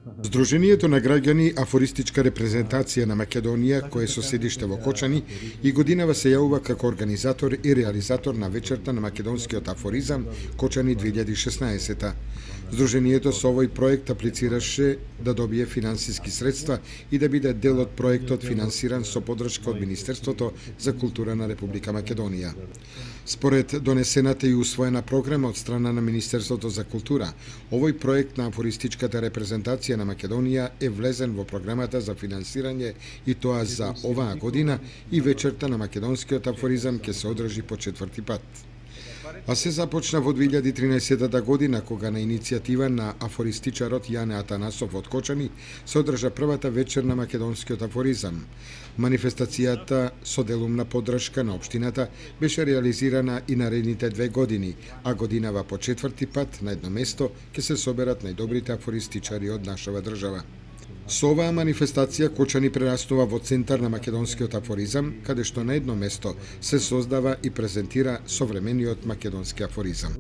Здруженијето на граѓани Афористичка репрезентација на Македонија, кое со седиште во Кочани, и годинава се јавува како организатор и реализатор на вечерта на македонскиот афоризам Кочани 2016. Здруженијето со овој проект аплицираше да добие финансиски средства и да биде дел од проектот финансиран со подршка од Министерството за култура на Република Македонија. Според донесената и усвоена програма од страна на Министерството за култура, овој проект на Афористичката репрезентација на Македонија е влезен во програмата за финансирање и тоа за оваа година и вечерта на македонскиот афоризам ќе се одржи по 4-ти пат. А се започна во 2013 година, кога на иницијатива на афористичарот Јане Атанасов од Кочани се одржа првата вечер на македонскиот афоризам. Манифестацијата со делумна поддршка на општината беше реализирана и наредните 2 години, а годинава по 4-ти пат на едно место ќе се соберат најдобрите афористичари од нашава држава. Со оваа манифестација Кочани прерастува во центар на македонскиот афоризам, каде што на едно место се создава и презентира современиот македонски афоризам.